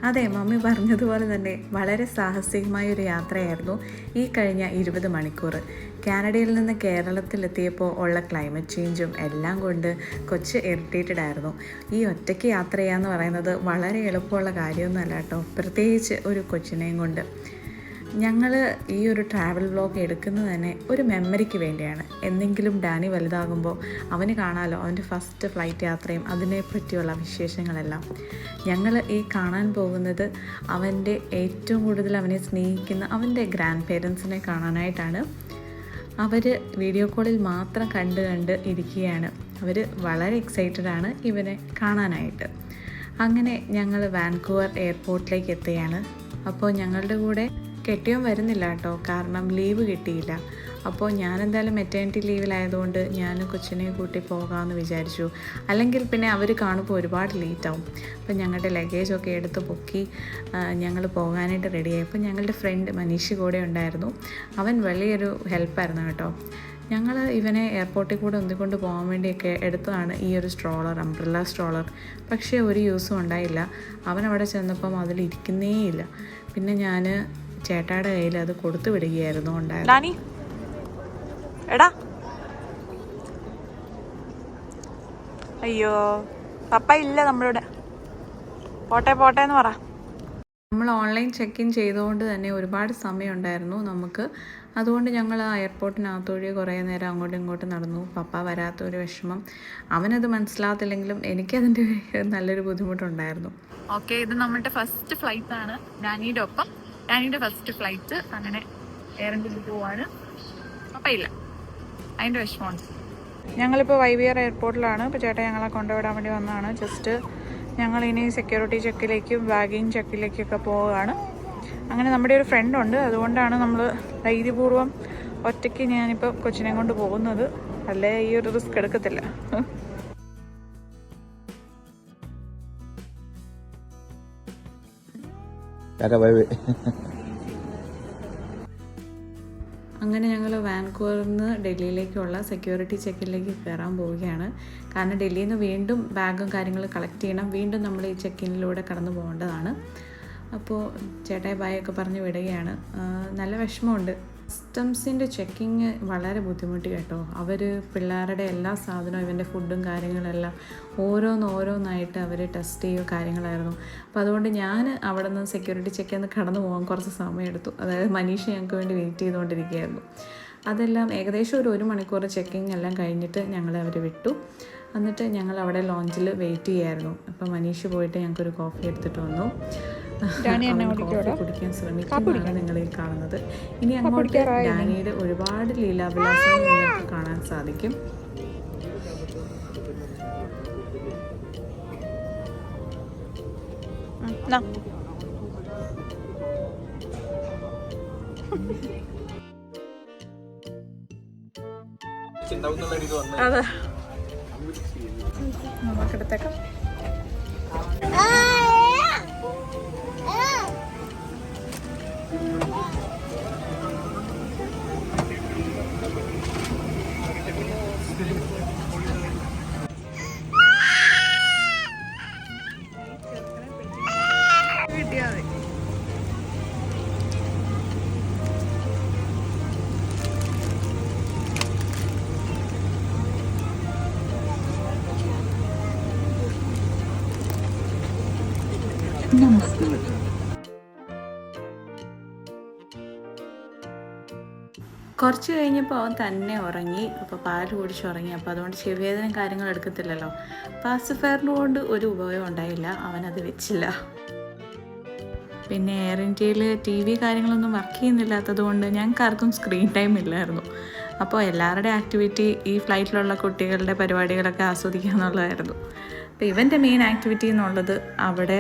അതെ, മമ്മി പറഞ്ഞതുപോലെ തന്നെ വളരെ സാഹസികമായൊരു യാത്രയായിരുന്നു ഈ കഴിഞ്ഞ 20 മണിക്കൂർ. കാനഡയിൽ നിന്ന് കേരളത്തിലെത്തിയപ്പോൾ ഉള്ള ക്ലൈമറ്റ് ചേഞ്ചും എല്ലാം കൊണ്ട് കൊച്ച് ഇറിറ്റേറ്റഡ് ആയിരുന്നു. ഈ ഒറ്റയ്ക്ക് യാത്ര ചെയ്യാന്ന് പറയുന്നത് വളരെ എളുപ്പമുള്ള കാര്യമൊന്നുമല്ല കേട്ടോ, പ്രത്യേകിച്ച് ഒരു കൊച്ചിനെയും കൊണ്ട്. ഞങ്ങൾ ഈ ഒരു ട്രാവൽ വ്ലോഗ് എടുക്കുന്നത് തന്നെ ഒരു മെമ്മറിക്ക് വേണ്ടിയാണ്. എന്തെങ്കിലും ഡാനി വലുതാകുമ്പോൾ അവന് കാണാമല്ലോ അവൻ്റെ ഫസ്റ്റ് ഫ്ലൈറ്റ് യാത്രയും അതിനെ പറ്റിയുള്ള വിശേഷങ്ങളെല്ലാം. ഞങ്ങൾ ഈ കാണാൻ പോകുന്നത് അവൻ്റെ ഏറ്റവും കൂടുതൽ അവനെ സ്നേഹിക്കുന്ന അവൻ്റെ ഗ്രാൻഡ് പേരൻസിനെ കാണാനായിട്ടാണ്. അവർ വീഡിയോ കോളിൽ മാത്രം കണ്ട് ഇരിക്കുകയാണ്. അവർ വളരെ എക്സൈറ്റഡാണ് ഇവനെ കാണാനായിട്ട്. അങ്ങനെ ഞങ്ങൾ വാൻകൂവർ എയർപോർട്ടിലേക്ക് എത്തുകയാണ്. അപ്പോൾ ഞങ്ങളുടെ കൂടെ കെട്ടിയോൻ വരുന്നില്ല കേട്ടോ, കാരണം ലീവ് കിട്ടിയില്ല. അപ്പോൾ ഞാനെന്തായാലും മെറ്റേണിറ്റി ലീവിലായതുകൊണ്ട് ഞാൻ കൊച്ചിനെ കൂട്ടി പോകാമെന്ന് വിചാരിച്ചു. അല്ലെങ്കിൽ പിന്നെ അവർ കാണുമ്പോൾ ഒരുപാട് ലേറ്റാവും. അപ്പോൾ ഞങ്ങളുടെ ലഗേജൊക്കെ എടുത്ത് പൊക്കി ഞങ്ങൾ പോകാനായിട്ട് റെഡിയായി. അപ്പോൾ ഞങ്ങളുടെ ഫ്രണ്ട് മനീഷ് കൂടെ ഉണ്ടായിരുന്നു. അവൻ വലിയൊരു ഹെൽപ്പായിരുന്നു കേട്ടോ. ഞങ്ങൾ ഇവനെ എയർപോർട്ടിൽ കൂടെ ഒന്നിക്കൊണ്ട് പോകാൻ വേണ്ടിയൊക്കെ എടുത്തതാണ് ഈ ഒരു സ്ട്രോളർ, അംബ്രല്ല സ്ട്രോളർ. പക്ഷേ ഒരു യൂസും ഉണ്ടായില്ല. അവൻ അവിടെ ചെന്നപ്പം അതിലിരിക്കുന്നേയില്ല. പിന്നെ ഞാൻ ചേട്ടായുടെ കയ്യിൽ അത് കൊടുത്തു വിടുകയായിരുന്നു ഉണ്ടായത്. എടാ അയ്യോ പപ്പ ഇല്ല നമ്മളിവിടെ, പോട്ടെ എന്ന് പറ. നമ്മൾ ഓൺലൈൻ ചെക്ക് ഇൻ ചെയ്തുകൊണ്ട് തന്നെ ഒരുപാട് സമയം ഉണ്ടായിരുന്നു നമുക്ക്. അതുകൊണ്ട് ഞങ്ങൾ ആ എയർപോർട്ടിനകത്തോഴി കുറേ നേരം അങ്ങോട്ടും ഇങ്ങോട്ടും നടന്നു. പപ്പ വരാത്തൊരു വിഷമം അവനത് മനസ്സിലാകത്തില്ലെങ്കിലും എനിക്കതിൻ്റെ നല്ലൊരു ബുദ്ധിമുട്ടുണ്ടായിരുന്നു. ഓക്കെ, ഇത് നമ്മുടെ ഫസ്റ്റ് ഫ്ലൈറ്റ് ആണ് ഡാനിയുടെ ഒപ്പം. ഡാനിയുടെ ഫസ്റ്റ് ഫ്ലൈറ്റ്. അങ്ങനെ എയർ ഇന്ത്യയിൽ പോവാണ്. അപ്പം ഇല്ല, അതിൻ്റെ വിഷമമാണ്. ഞങ്ങളിപ്പോൾ YVR എയർപോർട്ടിലാണ്. ഇപ്പോൾ ചേട്ടാ ഞങ്ങളെ കൊണ്ടുവിടാൻ വേണ്ടി വന്നതാണ്. ജസ്റ്റ് ഞങ്ങളിനി സെക്യൂരിറ്റി ചെക്കിലേക്കും ബാഗിങ് ചെക്കിലേക്കൊക്കെ പോവുകയാണ്. അങ്ങനെ നമ്മുടെ ഒരു ഫ്രണ്ടുണ്ട്, അതുകൊണ്ടാണ് നമ്മൾ ധൈര്യപൂർവ്വം ഒറ്റയ്ക്ക് ഞാനിപ്പോൾ കൊച്ചിനെ കൊണ്ട് പോകുന്നത്. അല്ലേ ഈ ഒരു റിസ്ക് എടുക്കത്തില്ല. അങ്ങനെ ഞങ്ങൾ വാൻകൂവറിൽ നിന്ന് ഡൽഹിയിലേക്കുള്ള സെക്യൂരിറ്റി ചെക്കിലേക്ക് കയറാൻ പോവുകയാണ്. കാരണം ഡൽഹിയിൽ നിന്ന് വീണ്ടും ബാഗും കാര്യങ്ങളും കളക്ട് ചെയ്യണം. വീണ്ടും നമ്മൾ ഈ ചെക്കിനിലൂടെ കടന്നു പോകേണ്ടതാണ്. അപ്പോൾ ചേട്ടായി ബായൊക്കെ പറഞ്ഞ് വിടുകയാണ്. നല്ല വിഷമമുണ്ട്. കസ്റ്റംസിൻ്റെ ചെക്കിങ് വളരെ ബുദ്ധിമുട്ടി കേട്ടോ. അവർ പിള്ളേരുടെ എല്ലാ സാധനവും ഇവൻ്റെ ഫുഡും കാര്യങ്ങളെല്ലാം ഓരോന്നായിട്ട് അവർ ടെസ്റ്റ് ചെയ്യുക കാര്യങ്ങളായിരുന്നു. അപ്പോൾ അതുകൊണ്ട് ഞാൻ അവിടെ നിന്ന് സെക്യൂരിറ്റി ചെക്കിൽ നിന്ന് കടന്നു പോകാൻ കുറച്ച് സമയമെടുത്തു. അതായത് മനീഷ ഞങ്ങൾക്ക് വേണ്ടി വെയിറ്റ് ചെയ്തുകൊണ്ടിരിക്കുകയായിരുന്നു. അതെല്ലാം ഏകദേശം ഒരു 1 മണിക്കൂർ ചെക്കിങ് എല്ലാം കഴിഞ്ഞിട്ട് ഞങ്ങളെ അവർ വിട്ടു. എന്നിട്ട് ഞങ്ങൾ അവിടെ ലോഞ്ചിൽ വെയിറ്റ് ചെയ്യായിരുന്നു. അപ്പോൾ മനീഷ് പോയിട്ട് ഞങ്ങൾക്കൊരു കോഫി എടുത്തിട്ട് വന്നു. കോഫി കുടിക്കാൻ ശ്രമിക്കുന്നതാണ് നിങ്ങളിൽ കാണുന്നത്. ഇനി അങ്ങോട്ട് ഡാനിയുടെ ഒരുപാട് ലീലാവിലാസങ്ങൾ നിങ്ങൾക്ക് കാണാൻ സാധിക്കും. അതെ, നമുക്കെടുത്തേക്കാം. കുറച്ച് കഴിഞ്ഞപ്പോൾ അവൻ തന്നെ ഉറങ്ങി. അപ്പോൾ പാല് കുടിച്ച് ഉറങ്ങി. അപ്പോൾ അതുകൊണ്ട് ചെവിവേദനയും കാര്യങ്ങളും എടുക്കത്തില്ലല്ലോ. പാസിഫയറിന് കൊണ്ട് ഒരു ഉപയോഗം ഉണ്ടായില്ല, അവനത് വെച്ചില്ല. പിന്നെ എയർ ഇന്ത്യയിൽ TV കാര്യങ്ങളൊന്നും വർക്ക് ചെയ്യുന്നില്ലാത്തത് കൊണ്ട് ഞങ്ങൾക്ക് ആർക്കും സ്ക്രീൻ ടൈം ഇല്ലായിരുന്നു. അപ്പോൾ എല്ലാവരുടെയും ആക്ടിവിറ്റി ഈ ഫ്ലൈറ്റിലുള്ള കുട്ടികളുടെ പരിപാടികളൊക്കെ ആസ്വദിക്കുക എന്നുള്ളതായിരുന്നു. അപ്പോൾ ഇവൻ്റെ മെയിൻ ആക്ടിവിറ്റി എന്നുള്ളത് അവിടെ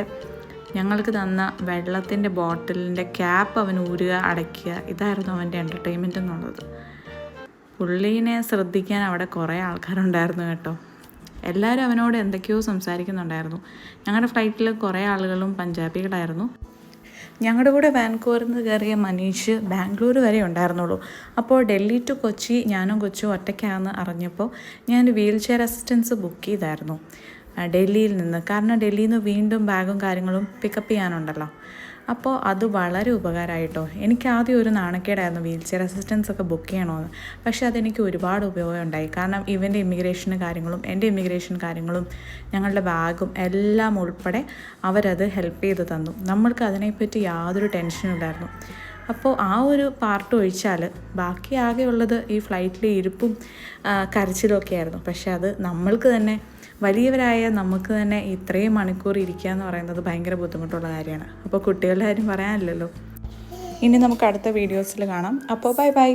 ഞങ്ങൾക്ക് തന്ന വെള്ളത്തിൻ്റെ ബോട്ടിലിൻ്റെ ക്യാപ്പ് അവൻ ഊരുക, അടയ്ക്കുക, ഇതായിരുന്നു അവൻ്റെ എൻ്റർടൈൻമെൻറ്റ് എന്നുള്ളത്. പുള്ളീനെ ശ്രദ്ധിക്കാൻ അവിടെ കുറേ ആൾക്കാരുണ്ടായിരുന്നു കേട്ടോ. എല്ലാവരും അവനോട് എന്തൊക്കെയോ സംസാരിക്കുന്നുണ്ടായിരുന്നു. ഞങ്ങളുടെ ഫ്ലൈറ്റിൽ കുറേ ആളുകളും പഞ്ചാബികളായിരുന്നു. ഞങ്ങളുടെ കൂടെ വാൻകൂവറിൽ നിന്ന് കയറിയ മനീഷ് ബാംഗ്ലൂർ വരെ ഉണ്ടായിരുന്നുള്ളൂ. അപ്പോൾ ഡൽഹി ടു കൊച്ചി ഞാനും കൊച്ചും ഒറ്റയ്ക്കാണെന്ന് അറിഞ്ഞപ്പോൾ ഞാൻ വീൽ ചെയർ അസിസ്റ്റൻസ് ബുക്ക് ചെയ്തായിരുന്നു ഡൽഹിയിൽ നിന്ന്. കാരണം ഡൽഹിയിൽ നിന്ന് വീണ്ടും ബാഗും കാര്യങ്ങളും പിക്കപ്പ് ചെയ്യാനുണ്ടല്ലോ. അപ്പോൾ അത് വളരെ ഉപകാരമായിട്ടോ. എനിക്ക് ആദ്യം ഒരു നാണക്കേടായിരുന്നു വീൽ ചെയർ അസിസ്റ്റൻസ് ഒക്കെ ബുക്ക് ചെയ്യണമെന്ന്. പക്ഷേ അതെനിക്ക് ഒരുപാട് ഉപയോഗം ഉണ്ടായി. കാരണം ഇവൻ്റെ ഇമിഗ്രേഷൻ കാര്യങ്ങളും എൻ്റെ ഇമിഗ്രേഷൻ കാര്യങ്ങളും ഞങ്ങളുടെ ബാഗും എല്ലാം ഉൾപ്പെടെ അവരത് ഹെൽപ്പ് ചെയ്ത് തന്നു. നമ്മൾക്ക് അതിനെപ്പറ്റി യാതൊരു ടെൻഷനും ഇല്ലായിരുന്നു. അപ്പോൾ ആ ഒരു പാർട്ട് ഒഴിച്ചാൽ ബാക്കി ആകെയുള്ളത് ഈ ഫ്ലൈറ്റിലെ ഇരിപ്പും കരച്ചിലും ഒക്കെ ആയിരുന്നു. പക്ഷേ അത് നമ്മൾക്ക് തന്നെ, വലിയവരായ നമുക്ക് തന്നെ ഇത്രയും മണിക്കൂർ ഇരിക്കുക എന്ന് പറയുന്നത് ഭയങ്കര ബുദ്ധിമുട്ടുള്ള കാര്യമാണ്. അപ്പോൾ കുട്ടികളുടെ കാര്യം പറയാനില്ലല്ലോ. ഇനി നമുക്ക് അടുത്ത വീഡിയോസിൽ കാണാം. അപ്പോൾ ബൈ ബൈ.